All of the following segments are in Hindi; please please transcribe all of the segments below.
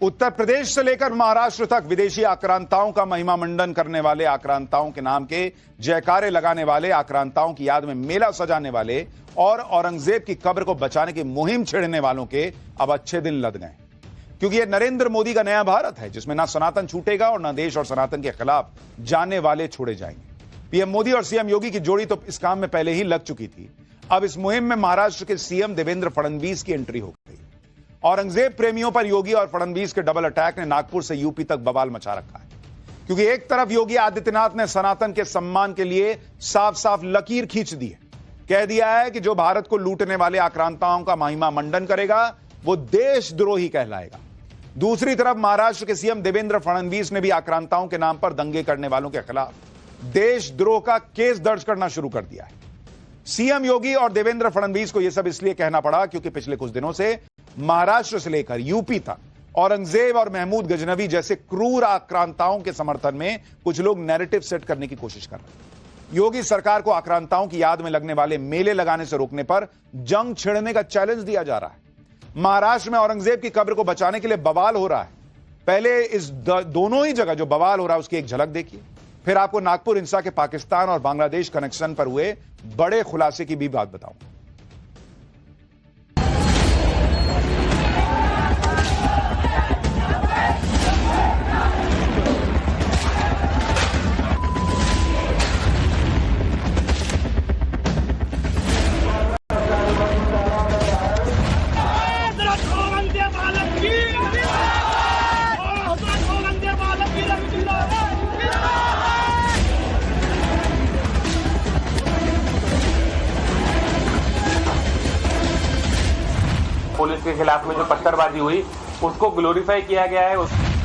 उत्तर प्रदेश से लेकर महाराष्ट्र तक विदेशी आक्रांताओं का महिमा मंडन करने वाले, आक्रांताओं के नाम के जयकारे लगाने वाले, आक्रांताओं की याद में मेला सजाने वाले और औरंगजेब की कब्र को बचाने की मुहिम छेड़ने वालों के अब अच्छे दिन लद गए, क्योंकि यह नरेंद्र मोदी का नया भारत है जिसमें ना सनातन छूटेगा और ना देश और सनातन के खिलाफ जाने वाले छोड़े जाएंगे। पीएम मोदी और सीएम योगी की जोड़ी तो इस काम में पहले ही लग चुकी थी। अब इस मुहिम में महाराष्ट्र के सीएम देवेंद्र फडणवीस की एंट्री हो गई। औरंगजेब प्रेमियों पर योगी और फडणवीस के डबल अटैक ने नागपुर से यूपी तक बवाल मचा रखा है, क्योंकि एक तरफ योगी आदित्यनाथ ने सनातन के सम्मान के लिए साफ साफ लकीर खींच दी है, कह दिया है कि जो भारत को लूटने वाले आक्रांताओं का महिमा मंडन करेगा वो देशद्रोही कहलाएगा। दूसरी तरफ महाराष्ट्र के सीएम देवेंद्र फडणवीस ने भी आक्रांताओं के नाम पर दंगे करने वालों के खिलाफ देशद्रोह का केस दर्ज करना शुरू कर दिया है। सीएम योगी और देवेंद्र फडणवीस को यह सब इसलिए कहना पड़ा क्योंकि पिछले कुछ दिनों से महाराष्ट्र से लेकर यूपी तक औरंगजेब और महमूद गजनवी जैसे क्रूर आक्रांताओं के समर्थन में कुछ लोग नैरेटिव सेट करने की कोशिश कर रहे हैं। योगी सरकार को आक्रांताओं की याद में लगने वाले मेले लगाने से रोकने पर जंग छेड़ने का चैलेंज दिया जा रहा है। महाराष्ट्र में औरंगजेब की कब्र को बचाने के लिए बवाल हो रहा है। पहले इस दोनों ही जगह जो बवाल हो रहा है उसकी एक झलक देखिए, फिर आपको नागपुर हिंसा के पाकिस्तान और बांग्लादेश कनेक्शन पर हुए बड़े खुलासे की भी बात बताऊंगा। पुलिस के खिलाफ में जो पत्थरबाजी हुई उसको ग्लोरीफाई किया गया है।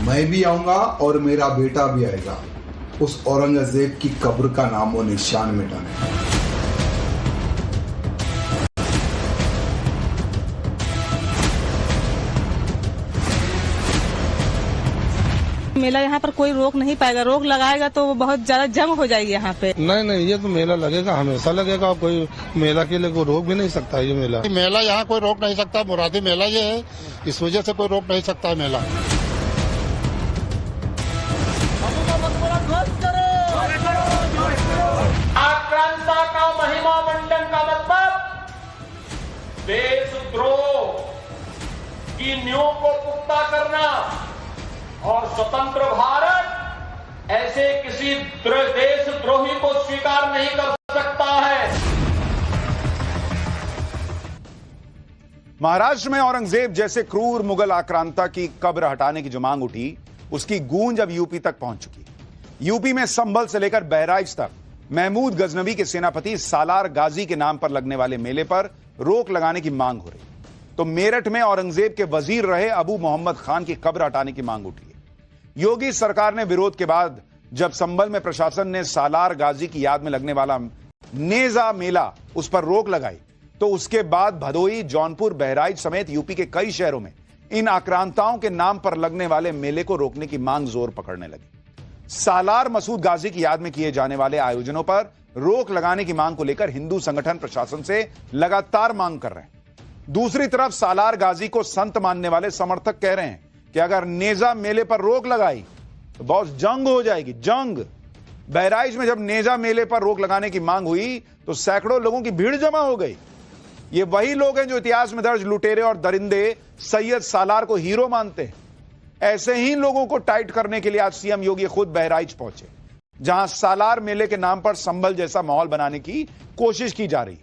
मैं भी आऊंगा और मेरा बेटा भी आएगा उस औरंगजेब की कब्र का नामो निशान मिटाने। मेला यहाँ पर कोई रोक नहीं पाएगा, रोक लगाएगा तो बहुत ज्यादा जंग हो जाएगी यहाँ पे। नहीं, ये तो मेला लगेगा, हमेशा लगेगा। कोई मेला के लिए कोई रोक भी नहीं सकता। ये मेला यहाँ कोई रोक नहीं सकता। मुरादी मेला ये है, इस वजह से कोई रोक नहीं सकता है मेला। आक्रांता का महिमा मंडन का मतलब देशद्रोह की नींव को पुख्ता करना और स्वतंत्र भारत ऐसे किसी देशद्रोही को स्वीकार नहीं कर सकता है। महाराष्ट्र में औरंगजेब जैसे क्रूर मुगल आक्रांता की कब्र हटाने की जो मांग उठी उसकी गूंज अब यूपी तक पहुंच चुकी है। यूपी में संभल से लेकर बहराइच तक महमूद गजनवी के सेनापति सालार गाजी के नाम पर लगने वाले मेले पर रोक लगाने की मांग हो रही, तो मेरठ में औरंगजेब के वजीर रहे अबू मोहम्मद खान की कब्र हटाने की मांग उठी है। योगी सरकार ने विरोध के बाद जब संभल में प्रशासन ने सालार गाजी की याद में लगने वाला नेजा मेला उस पर रोक लगाई, तो उसके बाद भदोही, जौनपुर, बहराइच समेत यूपी के कई शहरों में इन आक्रांताओं के नाम पर लगने वाले मेले को रोकने की मांग जोर पकड़ने लगी। सालार मसूद गाजी की याद में किए जाने वाले आयोजनों पर रोक लगाने की मांग को लेकर हिंदू संगठन प्रशासन से लगातार मांग कर रहे हैं। दूसरी तरफ सालार गाजी को संत मानने वाले समर्थक कह रहे हैं कि अगर नेजा मेले पर रोक लगाई तो बहुत जंग हो जाएगी, जंग। बहराइच में जब नेजा मेले पर रोक लगाने की मांग हुई तो सैकड़ों लोगों की भीड़ जमा हो गई। ये वही लोग हैं जो इतिहास में दर्ज लुटेरे और दरिंदे सैयद सालार को हीरो मानते हैं। ऐसे ही लोगों को टाइट करने के लिए आज सीएम योगी खुद बहराइच पहुंचे, जहां सालार मेले के नाम पर संभल जैसा माहौल बनाने की कोशिश की जा रही है।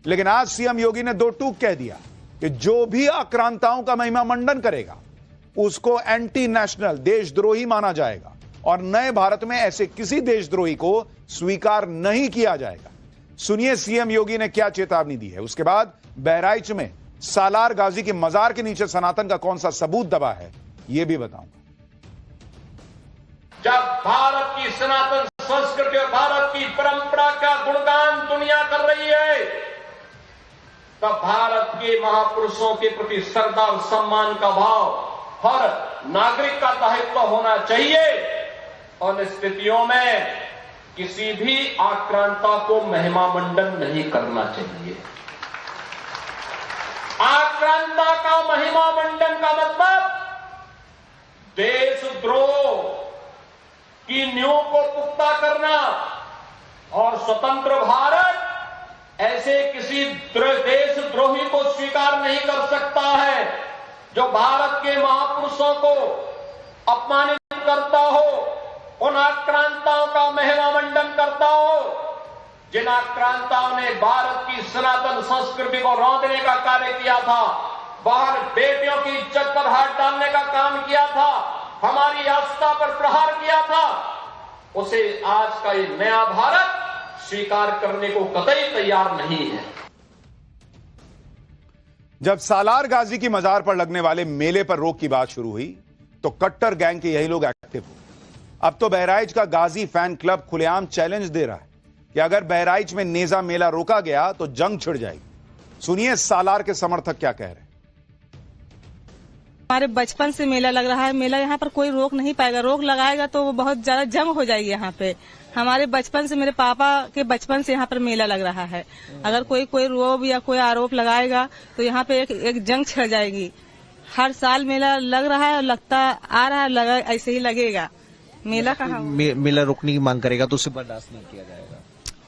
लेकिन आज सीएम योगी ने दो टूक कह दिया कि जो भी आक्रांताओं का महिमा मंडन करेगा उसको एंटी नेशनल, देशद्रोही माना जाएगा और नए भारत में ऐसे किसी देशद्रोही को स्वीकार नहीं किया जाएगा। सुनिए सीएम योगी ने क्या चेतावनी दी है। उसके बाद बहराइच में सालार गाजी के मजार के नीचे सनातन का कौन सा सबूत दबा है यह भी बताऊंगा। जब भारत की सनातन संस्कृति और भारत की परंपरा का गुणगान दुनिया कर रही है, तब भारत के महापुरुषों के प्रति श्रद्धा और सम्मान का भाव हर नागरिक का दायित्व होना चाहिए और इन स्थितियों में किसी भी आक्रांता को महिमा मंडन नहीं करना चाहिए। आक्रांता का महिमा मंडन का मतलब देशद्रोह की नींव को पुख्ता करना और स्वतंत्र भारत ऐसे किसी देशद्रोही को स्वीकार नहीं कर सकता है जो भारत के महापुरुषों को अपमानित करता हो, उन आक्रांताओं का महिमा मंडन करता हो जिन आक्रांताओं ने भारत की सनातन संस्कृति को रौंदने का कार्य किया था, बाहर बेटियों की इज्जत पर हाथ डालने का काम किया था, हमारी आस्था पर प्रहार किया था, उसे आज का ये नया भारत स्वीकार करने को कतई तैयार नहीं है। जब सालार गाजी की मजार पर लगने वाले मेले पर रोक की बात शुरू हुई तो कट्टर गैंग के यही लोग एक्टिव हो। अब तो बहराइच का गाजी फैन क्लब खुलेआम चैलेंज दे रहा है कि अगर बहराइच में नेजा मेला रोका गया तो जंग छिड़ जाएगी। सुनिए सालार के समर्थक क्या कह रहे हैं। हमारे बचपन से मेला लग रहा है, मेला यहाँ पर कोई रोक नहीं पाएगा, रोक लगाएगा तो बहुत ज्यादा जंग हो जाएगी यहाँ पे। हमारे बचपन से, मेरे पापा के बचपन से यहाँ पर मेला लग रहा है। अगर कोई रोब या कोई आरोप लगाएगा तो यहाँ पे एक जंग छिड़ जाएगी। हर साल मेला लग रहा है, लगता आ रहा है, लगा ऐसे ही लगेगा। मेला कहाँ मेला रोकने की मांग करेगा तो उसे बर्दाश्त नहीं किया जाएगा,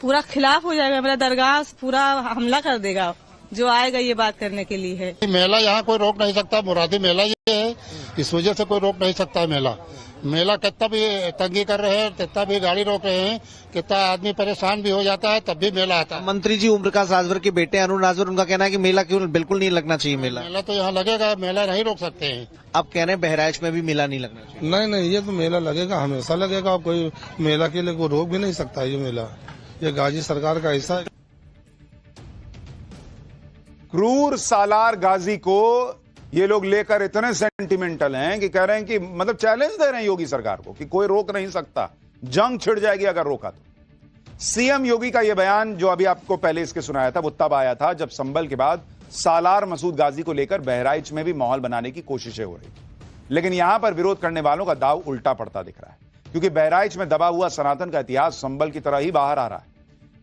पूरा खिलाफ हो जाएगा। मेरा दरगाह पूरा हमला कर देगा जो आएगा ये बात करने के लिए है। मेला यहाँ कोई रोक नहीं सकता, मुरादी मेला ये है, इस वजह से कोई रोक नहीं सकता है। मेला कितना भी तंगी कर रहे हैं, कितना भी गाड़ी रोक रहे हैं, कितना आदमी परेशान भी हो जाता है, तब भी मेला आता है। मंत्री जी ओमप्रकाश राजभर के बेटे अरुण राजभर, उनका कहना है कि मेला क्यों बिल्कुल नहीं लगना चाहिए। मेला तो यहाँ लगेगा, मेला नहीं रोक सकते हैं। अब कह रहे हैं बहराइच में भी मेला नहीं लगना चाहिए। नहीं, ये तो मेला लगेगा, हमेशा लगेगा। कोई मेला के लिए कोई रोक भी नहीं सकता। ये मेला ये गाजी सरकार का हिस्सा है। क्रूर सालार गाजी को ये लोग लेकर इतने सेंटिमेंटल हैं कि कह रहे हैं कि मतलब चैलेंज दे रहे हैं योगी सरकार को कि कोई रोक नहीं सकता, जंग छिड़ जाएगी अगर रोका तो। सीएम योगी का यह बयान जो अभी आपको पहले इसके सुनाया था वो तब आया था जब संभल के बाद सालार मसूद गाजी को लेकर बहराइच में भी माहौल बनाने की कोशिशें हो रही। लेकिन यहां पर विरोध करने वालों का दाव उल्टा पड़ता दिख रहा है, क्योंकि बहराइच में दबा हुआ सनातन का इतिहास संभल की तरह ही बाहर आ रहा है।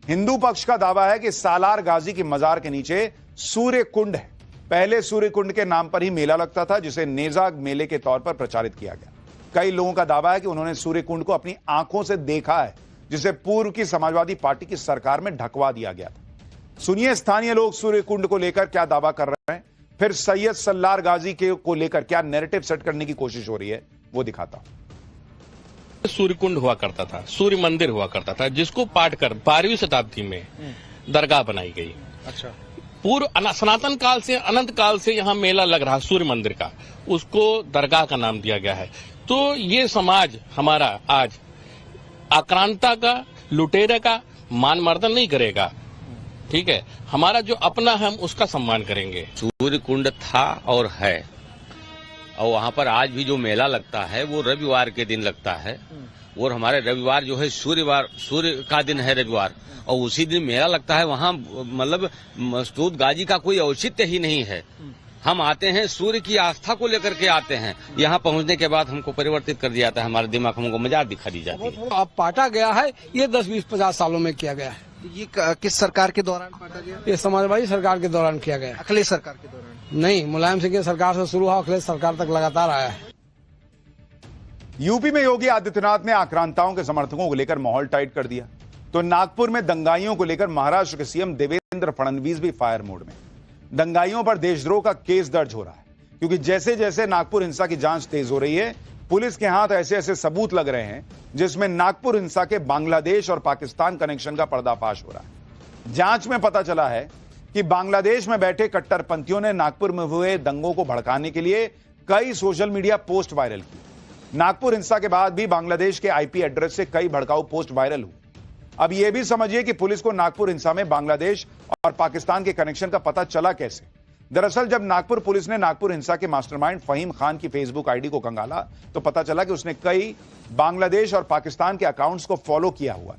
हिंदू पक्ष का दावा है कि सालार गाजी की मजार के नीचे सूर्य कुंड है। पहले सूर्य कुंड के नाम पर ही मेला लगता था, जिसे नेजा मेले के तौर पर प्रचारित किया गया। कई लोगों का दावा है कि उन्होंने सूर्य कुंड को अपनी आंखों से देखा है, जिसे पूर्व की समाजवादी पार्टी की सरकार में ढकवा दिया गया था। सुनिए स्थानीय लोग सूर्य कुंड को लेकर क्या दावा कर रहे हैं, फिर सैयद सल्लार गाजी को लेकर क्या नैरेटिव सेट करने की कोशिश हो रही है वो दिखाता हूं। सूर्य कुंड हुआ करता था, सूर्य मंदिर हुआ करता था, जिसको पाट कर 12वीं शताब्दी में दरगाह बनाई गई। अच्छा, पूर्व सनातन काल से अनंत काल से यहाँ मेला लग रहा सूर्य मंदिर का, उसको दरगाह का नाम दिया गया है। तो ये समाज हमारा आज आक्रांता का, लुटेरे का मान मर्दन नहीं करेगा। ठीक है, हमारा जो अपना है हम उसका सम्मान करेंगे। सूर्य कुंड था और है, और वहाँ पर आज भी जो मेला लगता है वो रविवार के दिन लगता है। और हमारे रविवार जो है सूर्य का दिन है रविवार, और उसी दिन मेला लगता है। वहाँ मतलब मसूद गाजी का कोई औचित्य ही नहीं है। हम आते हैं सूर्य की आस्था को लेकर के आते हैं। यहाँ पहुँचने के बाद हमको परिवर्तित कर दिया जाता है, हमारे दिमाग हमको मजाक दिखा दी जाती है। अब पाटा गया है, ये 10-20-50 सालों में किया गया है। ये किस सरकार के दौरान पाटा गया? ये समाजवादी सरकार के दौरान किया गया। अखिलेश सरकार के दौरान नहीं, मुलायम सिंह की सरकार से शुरू हुआ, अखिलेश सरकार तक लगातार आया है। यूपी में योगी आदित्यनाथ ने आक्रांताओं के समर्थकों को लेकर माहौल टाइट कर दिया, तो नागपुर में दंगाइयों को लेकर महाराष्ट्र के सीएम देवेंद्र फडणवीस भी फायर मोड में। दंगाइयों पर देशद्रोह का केस दर्ज हो रहा है, क्योंकि जैसे जैसे नागपुर हिंसा की जांच तेज हो रही है, पुलिस के हाथ ऐसे ऐसे सबूत लग रहे हैं जिसमें नागपुर हिंसा के बांग्लादेश और पाकिस्तान कनेक्शन का पर्दाफाश हो रहा है। जांच में पता चला है कि बांग्लादेश में बैठे कट्टरपंथियों ने नागपुर में हुए दंगों को भड़काने के लिए कई सोशल मीडिया पोस्ट वायरल की। नागपुर हिंसा के बाद भी बांग्लादेश के आईपी एड्रेस से कई भड़काऊ पोस्ट वायरल हुए। अब यह भी समझिए कि पुलिस को नागपुर हिंसा में बांग्लादेश और पाकिस्तान के कनेक्शन का पता चला कैसे। दरअसल जब नागपुर पुलिस ने नागपुर हिंसा के मास्टरमाइंड फहीम खान की फेसबुक आईडी को खंगाला तो पता चला कि उसने कई बांग्लादेश और पाकिस्तान के अकाउंट्स को फॉलो किया हुआ।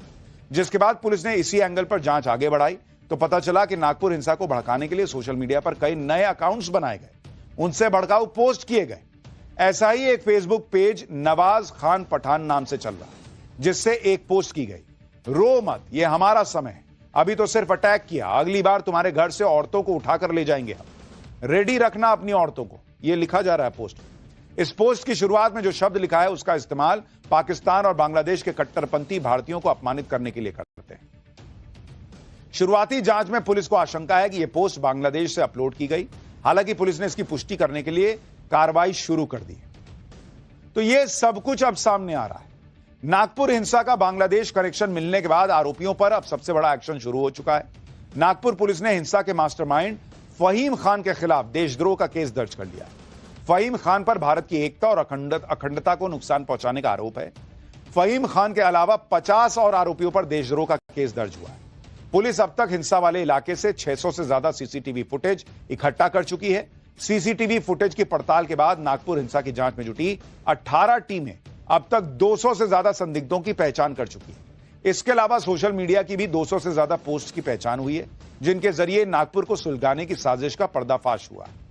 जिसके बाद पुलिस ने इसी एंगल पर जांच आगे बढ़ाई तो पता चला कि नागपुर हिंसा को भड़काने के लिए सोशल मीडिया पर कई नए अकाउंट्स बनाए गए, उनसे भड़काऊ पोस्ट किए गए। ऐसा ही एक फेसबुक पेज नवाज खान पठान नाम से चल रहा, जिससे एक पोस्ट की गई, रो मत, ये हमारा समय है, अभी तो सिर्फ अटैक किया, अगली बार तुम्हारे घर से औरतों को उठाकर ले जाएंगे हम, रेडी रखना अपनी औरतों को, ये लिखा जा रहा है पोस्ट। इस पोस्ट की शुरुआत में जो शब्द लिखा है उसका इस्तेमाल पाकिस्तान और बांग्लादेश के कट्टरपंथी भारतीयों को अपमानित करने के लिए करते हैं। शुरुआती जांच में पुलिस को आशंका है कि यह पोस्ट बांग्लादेश से अपलोड की गई। हालांकि पुलिस ने इसकी पुष्टि करने के लिए कार्रवाई शुरू कर दी। तो यह सब कुछ अब सामने आ रहा है। नागपुर हिंसा का बांग्लादेश कनेक्शन मिलने के बाद आरोपियों पर अब सबसे बड़ा एक्शन शुरू हो चुका है। नागपुर पुलिस ने हिंसा के मास्टरमाइंड फहीम खान के खिलाफ देशद्रोह का केस दर्ज कर लिया है। फहीम खान पर भारत की एकता और अखंडता को नुकसान पहुंचाने का आरोप है। फहीम खान के अलावा 50 और आरोपियों पर देशद्रोह का केस दर्ज हुआ है। पुलिस अब तक हिंसा वाले इलाके से 600 से ज्यादा सीसीटीवी फुटेज इकट्ठा कर चुकी है। सीसीटीवी फुटेज की पड़ताल के बाद नागपुर हिंसा की जांच में जुटी 18 टीमें अब तक 200 से ज्यादा संदिग्धों की पहचान कर चुकी है। इसके अलावा सोशल मीडिया की भी 200 से ज्यादा पोस्ट की पहचान हुई है, जिनके जरिए नागपुर को सुलगाने की साजिश का पर्दाफाश हुआ है।